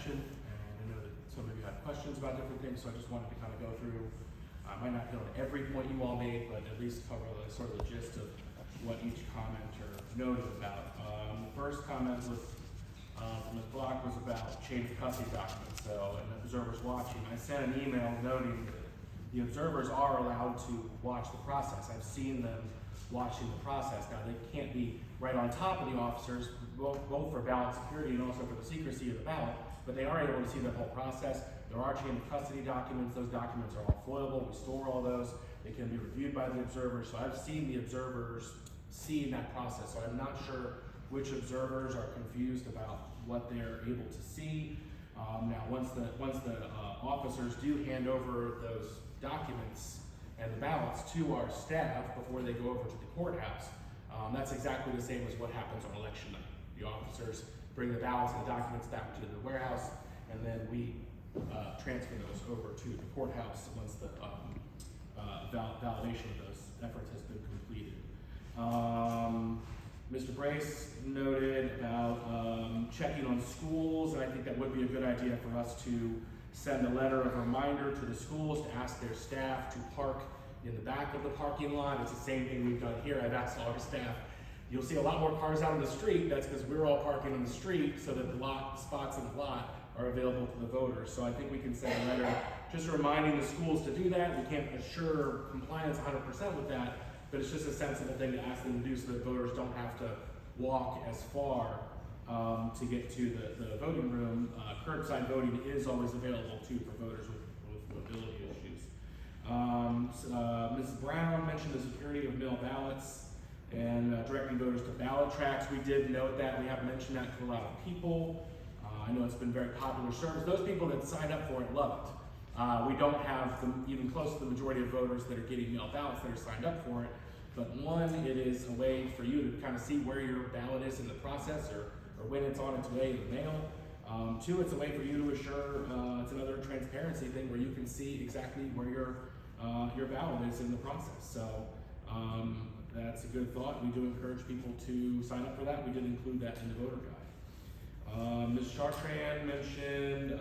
election, and I know that some of you had questions about different things, so I just wanted to kind of go through. I might not hit on every point you all made, but at least cover the sort of the gist of what each commenter noted about. The first comment was from Ms. Block was about chain of custody documents. So, and the observers watching, I sent an email noting that the observers are allowed to watch the process. I've seen them watching the process. Now, they can't be right on top of the officers, both for ballot security and also for the secrecy of the ballot, but they are able to see the whole process. There are chain of custody documents. Those documents are all foilable. We store all those. They can be reviewed by the observers. So I've seen the observers see that process. So I'm not sure which observers are confused about what they're able to see. Now, once the officers do hand over those documents and the ballots to our staff before they go over to the courthouse, that's exactly the same as what happens on election night. The officers bring the ballots and the documents back to the warehouse, and then we transfer those over to the courthouse once the validation of those efforts has been completed. Mr. Brace noted about checking on schools, and I think that would be a good idea for us to send a letter of reminder to the schools to ask their staff to park in the back of the parking lot. It's the same thing we've done here. I've asked all our staff. You'll see a lot more cars out on the street. That's because we're all parking on the street so that the spots in the lot are available to the voters. So I think we can send a letter just reminding the schools to do that. We can't assure compliance 100% with that, but it's just a sensible thing to ask them to do so that voters don't have to walk as far to get to the voting room. Curbside voting is always available too for voters with mobility issues. Mrs. Brown mentioned the security of mail ballots and directing voters to ballot tracks. We did note that. We have mentioned that to a lot of people. I know it's been very popular service. Those people that signed up for it love it. We don't have even close to the majority of voters that are getting mail ballots that are signed up for it. But one, it is a way for you to kind of see where your ballot is in the process or when it's on its way in the mail. Two, it's a way for you to assure, it's another transparency thing where you can see exactly where your ballot is in the process. So that's a good thought. We do encourage people to sign up for that. We did include that in the voter guide. Ms. Chartrand mentioned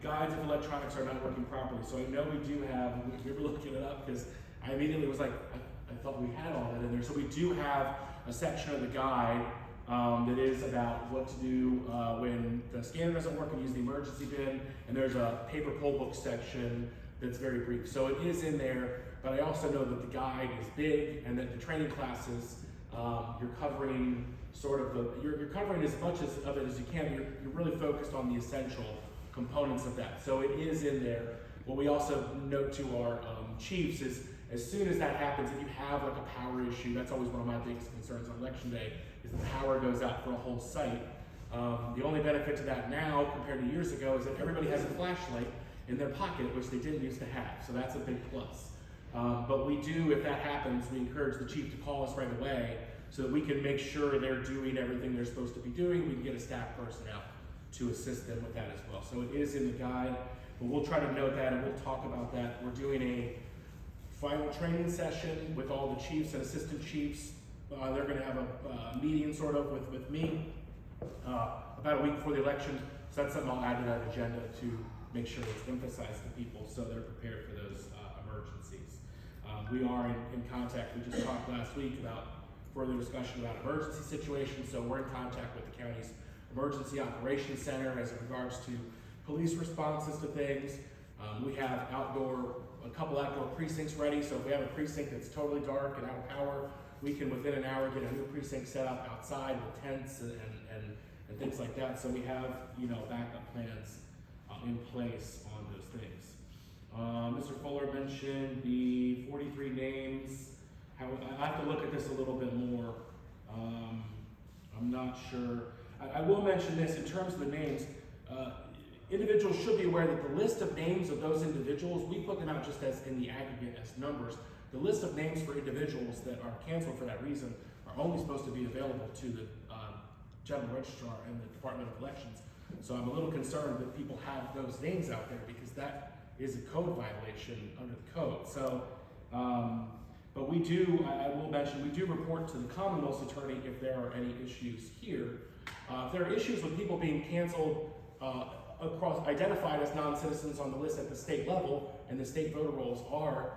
guides if electronics are not working properly. So I know we do have, we were looking it up because I immediately was like, I thought we had all that in there. So we do have a section of the guide that is about what to do when the scanner doesn't work and use the emergency bin. And there's a paper poll book section that's very brief. So it is in there, but I also know that the guide is big and that the training classes, you're covering sort of you're covering as much of it as you can. You're really focused on the essential components of that. So it is in there. What we also note to our chiefs is as soon as that happens, if you have like a power issue, that's always one of my biggest concerns on election day, is the power goes out for a whole site. The only benefit to that now compared to years ago is that everybody has a flashlight in their pocket, which they didn't used to have. So that's a big plus. But we do, if that happens, we encourage the chief to call us right away so that we can make sure they're doing everything they're supposed to be doing. We can get a staff person out to assist them with that as well. So it is in the guide, but we'll try to note that and we'll talk about that. We're doing a final training session with all the chiefs and assistant chiefs. They're going to have a meeting sort of with me about a week before the election. So that's something I'll add to that agenda to make sure it's emphasized to people so they're prepared for those emergencies. We are in contact. We just talked last week about further discussion about emergency situations. So we're in contact with the county's Emergency Operations Center as it regards to police responses to things. We have a couple outdoor precincts ready. So if we have a precinct that's totally dark and out of power, we can within an hour get a new precinct set up outside with tents and things like that. So we have, backup plans in place on those things. Mr. Fuller mentioned the 43 names. I have to look at this a little bit more. I'm not sure. I will mention this in terms of the names. Individuals should be aware that the list of names of those individuals, we put them out just as in the aggregate as numbers. The list of names for individuals that are canceled for that reason are only supposed to be available to the General Registrar and the Department of Elections. So I'm a little concerned that people have those names out there because that is a code violation under the code. So, but we do, I will mention, we do report to the Commonwealth's attorney if there are any issues here. If there are issues with people being canceled identified as non-citizens on the list at the state level, and the state voter rolls are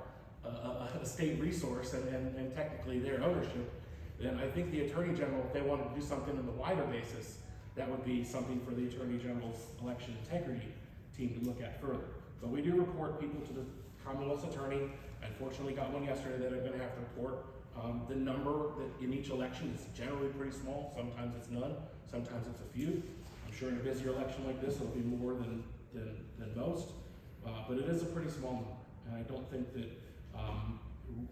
a state resource and technically their ownership, then I think the Attorney General, if they wanted to do something on the wider basis, that would be something for the Attorney General's election integrity team to look at further. But we do report people to the Commonwealth's attorney. I unfortunately got one yesterday that I'm going to have to report. The number that in each election is generally pretty small. Sometimes it's none, sometimes it's a few. I'm sure in a busier election like this, it'll be more than most, but it is a pretty small number. And I don't think that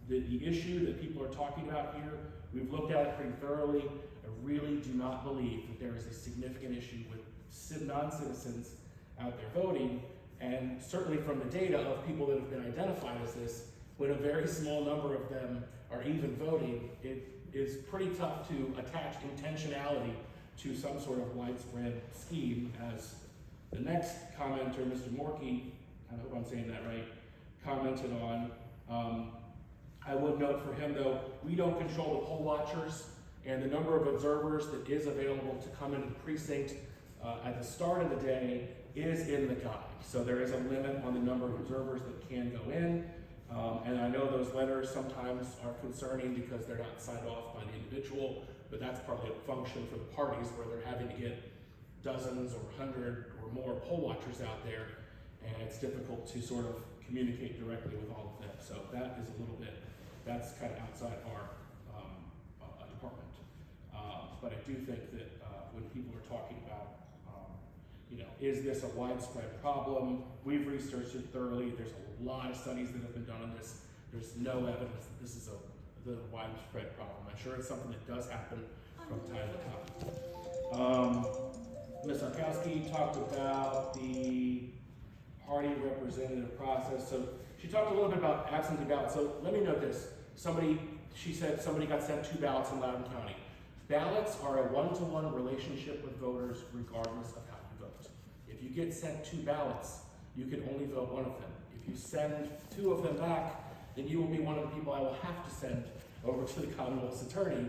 the issue that people are talking about here, we've looked at it pretty thoroughly. I really do not believe that there is a significant issue with non-citizens out there voting, and certainly from the data of people that have been identified as this, when a very small number of them are even voting, it is pretty tough to attach intentionality to some sort of widespread scheme, as the next commenter, Mr. Morkey, I hope I'm saying that right, commented on. I would note for him though, we don't control the poll watchers, and the number of observers that is available to come into the precinct at the start of the day is in the guide. So there is a limit on the number of observers that can go in. And I know those letters sometimes are concerning because they're not signed off by the individual, but that's probably a function for the parties where they're having to get dozens or 100 or more poll watchers out there, and it's difficult to sort of communicate directly with all of them. So that is a little bit, that's kind of outside our department. But I do think that when people are talking about, is this a widespread problem? We've researched it thoroughly. There's a lot of studies that have been done on this. There's no evidence that this is a widespread problem. I'm sure it's something that does happen from time to time. Ms. Arkowski talked about the party representative process. So she talked a little bit about absentee ballots. So let me note this. She said somebody got sent 2 ballots in Loudoun County. Ballots are a one-to-one relationship with voters regardless of how you vote. If you get sent 2 ballots, you can only vote one of them. If you send 2 of them back, then you will be one of the people I will have to send over to the Commonwealth's attorney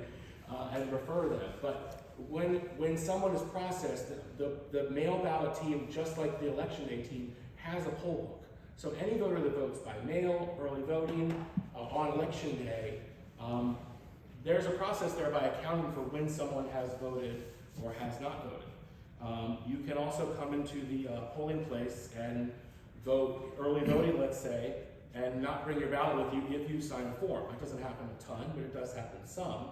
and refer them. But when someone is processed, the mail ballot team, just like the election day team, has a poll book. So any voter that votes by mail, early voting, on election day, there's a process there by accounting for when someone has voted or has not voted. You can also come into the polling place and vote early voting, let's say, and not bring your ballot with you if you sign a form. It doesn't happen a ton, but it does happen some.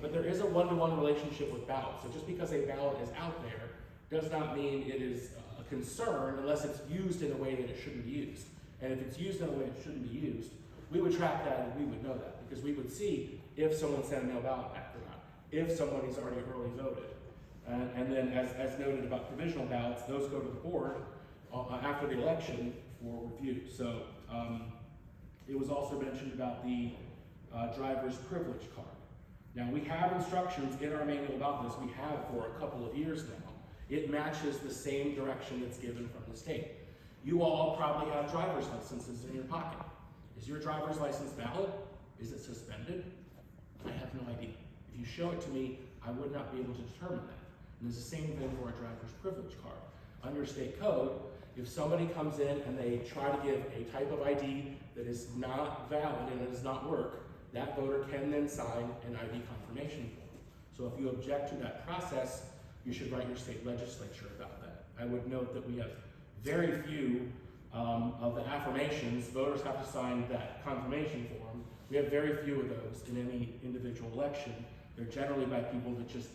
But there is a one-to-one relationship with ballots. So just because a ballot is out there does not mean it is a concern unless it's used in a way that it shouldn't be used. And if it's used in a way it shouldn't be used, we would track that and we would know that because we would see if someone sent a mail ballot back or not, if somebody's already early voted. And then as noted about provisional ballots, those go to the board after the election for review. So it was also mentioned about the driver's privilege card. Now we have instructions in our manual about this. We have for a couple of years now. It matches the same direction that's given from the state. You all probably have driver's licenses in your pocket. Is your driver's license valid? Is it suspended? I have no idea. If you show it to me, I would not be able to determine that. And it's the same thing for a driver's privilege card. Under state code, if somebody comes in and they try to give a type of ID that is not valid and it does not work, that voter can then sign an ID confirmation form. So if you object to that process, you should write your state legislature about that. I would note that we have very few of the affirmations. Voters have to sign that confirmation form. We have very few of those in any individual election. They're generally by people that just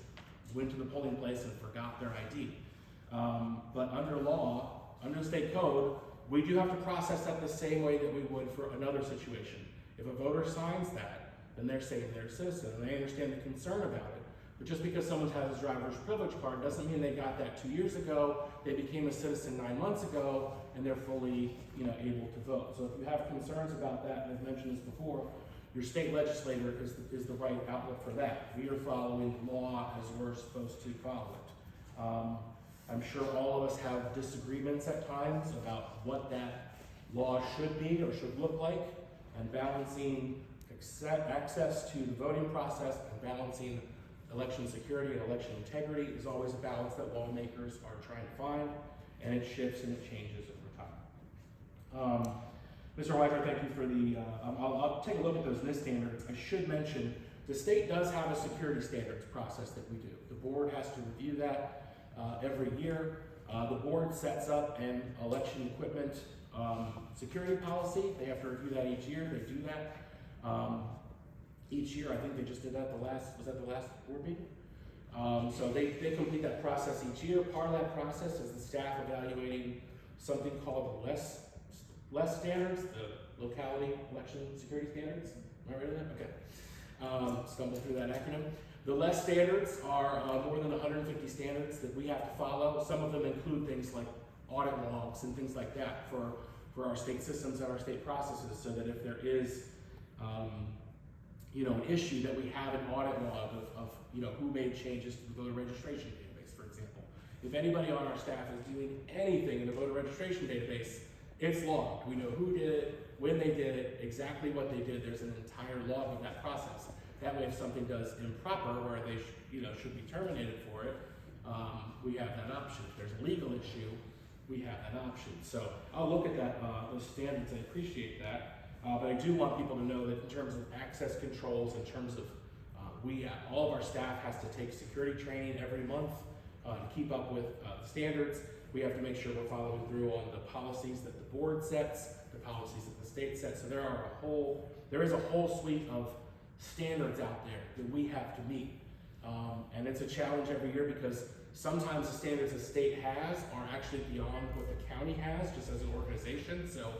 went to the polling place and forgot their ID. But under law, under state code, we do have to process that the same way that we would for another situation. If a voter signs that, then they're saying they're a citizen, and I understand the concern about it. But just because someone has a driver's privilege card doesn't mean they got that 2 years ago, they became a citizen 9 months ago, and they're fully able to vote. So if you have concerns about that, and I've mentioned this before, your state legislator is the right outlet for that. We are following law as we're supposed to follow it. I'm sure all of us have disagreements at times about what that law should be or should look like, and balancing access to the voting process and balancing election security and election integrity is always a balance that lawmakers are trying to find. and it shifts and it changes over time. Mr. Weiser, thank you for the, I'll take a look at those NIST standards. I should mention, the state does have a security standards process that we do. The board has to review that every year. The board sets up an election equipment security policy. They have to review that each year. They do that each year. I think they just did that was that the last board meeting? So they complete that process each year. Part of that process is the staff evaluating something called the less standards, the locality election security standards. Am I right on that? Okay. Stumbled through that acronym. The less standards are more than 150 standards that we have to follow. Some of them include things like audit logs and things like that for our state systems and our state processes, so that if there is an issue, that we have an audit log of who made changes to the voter registration database, for example. If anybody on our staff is doing anything in the voter registration database, it's logged. We know who did it, when they did it, exactly what they did. There's an entire log of that process. That way, if something does improper, where they should be terminated for it, we have that option. If there's a legal issue, we have that option. So I'll look at that, those standards. I appreciate that. But I do want people to know that in terms of access controls, in terms of all of our staff has to take security training every month to keep up with the standards. We have to make sure we're following through on the policies that the board sets, the policies that the state sets. So there is a whole suite of standards out there that we have to meet. And it's a challenge every year, because sometimes the standards the state has are actually beyond what the county has, just as an organization. So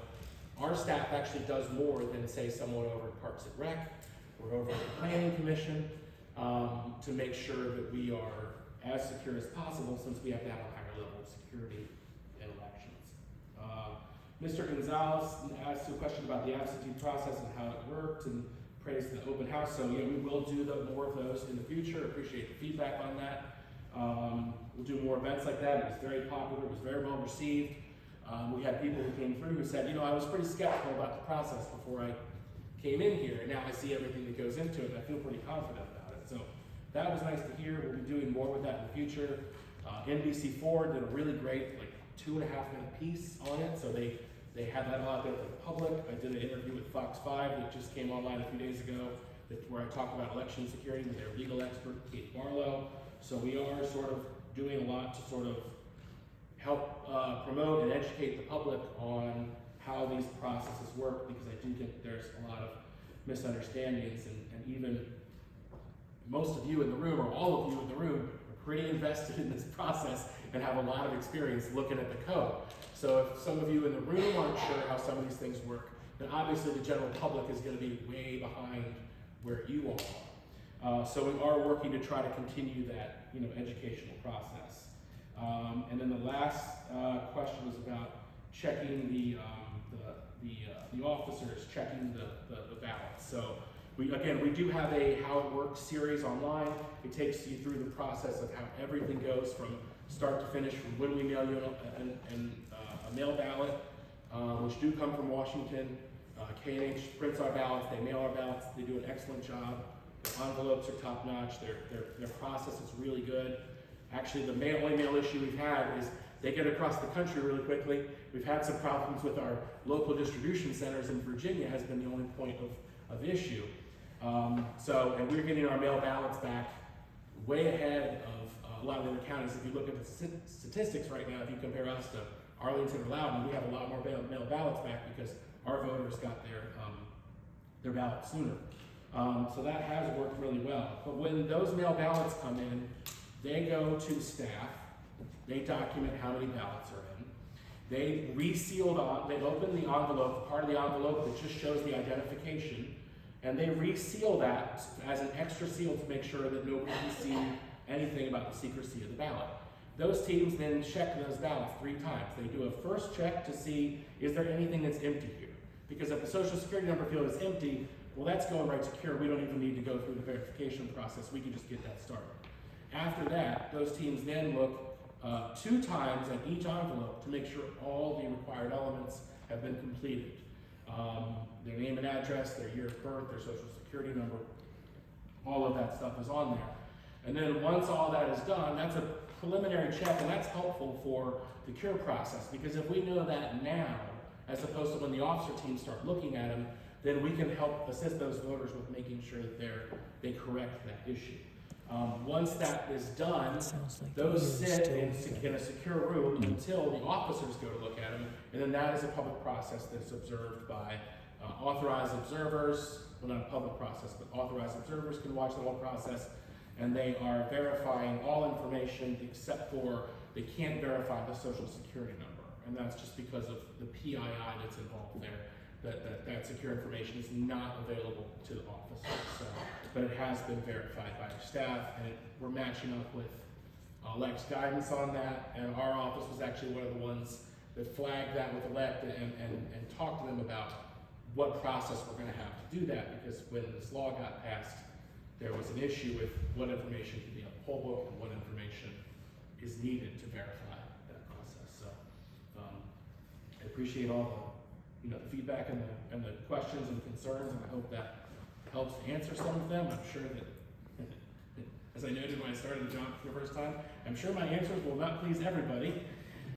our staff actually does more than, say, someone over at Parks and Rec or over at the Planning Commission, to make sure that we are as secure as possible, since we have to have a higher level of security in elections. Mr. Gonzalez asked a question about the absentee process and how it worked, and praised the open house. So we will do more of those in the future. Appreciate the feedback on that. We'll do more events like that. It was very popular. It was very well received. We had people who came through who said, I was pretty skeptical about the process before I came in here, and now I see everything that goes into it, and I feel pretty confident about it. So that was nice to hear. We'll be doing more with that in the future. NBC4 did a really great, 2.5-minute piece on it, so they had that out there for the public. I did an interview with Fox 5 that just came online a few days ago, where I talked about election security with their legal expert, Kate Barlow. So we are sort of doing a lot to sort of help promote and educate the public on how these processes work, because I do think there's a lot of misunderstandings, and even most of you in the room, or all of you in the room, are pretty invested in this process and have a lot of experience looking at the code. So if some of you in the room aren't sure how some of these things work, then obviously the general public is going to be way behind where you all are. So we are working to try to continue that educational process. And then the last question was about checking the officers checking the ballots. So we do have a How It Works series online. It takes you through the process of how everything goes from start to finish, from when we mail you a mail ballot, which do come from Washington. K&H prints our ballots, they mail our ballots, they do an excellent job. The envelopes are top notch, their process is really good. Actually, the only mail issue we've had is they get across the country really quickly. We've had some problems with our local distribution centers in Virginia, has been the only point of issue. And we're getting our mail ballots back way ahead of a lot of the other counties. If you look at the statistics right now, if you compare us to Arlington or Loudoun, we have a lot more mail ballots back because our voters got their ballots sooner. So that has worked really well. But when those mail ballots come in, they go to staff, they document how many ballots are in, they they open the envelope, part of the envelope that just shows the identification, and they reseal that as an extra seal to make sure that nobody can see anything about the secrecy of the ballot. Those teams then check those ballots 3 times. They do a first check to see, is there anything that's empty here? Because if the social security number field is empty, well, that's going right secure. We don't even need to go through the verification process. We can just get that started. After that, those teams then look 2 times at each envelope to make sure all the required elements have been completed. Their name and address, their year of birth, their social security number, all of that stuff is on there. And then once all that is done, that's a preliminary check, and that's helpful for the cure process, because if we know that now, as opposed to when the officer teams start looking at them, then we can help assist those voters with making sure that they correct that issue. Once that is done, those sit in a secure room until the officers go to look at them, and then that is a public process that's observed by authorized observers. Well, not a public process, but authorized observers can watch the whole process, and they are verifying all information except for they can't verify the social security number, and that's just because of the PII that's involved there. That secure information is not available to the officers, but it has been verified by our staff, and we're matching up with Elect's guidance on that, and our office was actually one of the ones that flagged that with Elect and talked to them about what process we're going to have to do that, because when this law got passed, there was an issue with what information can be on the poll book and what information is needed to verify that process. So I appreciate all the feedback and the questions and concerns, and I hope that helps to answer some of them. I'm sure that, as I noted when I started the job for the first time, I'm sure my answers will not please everybody,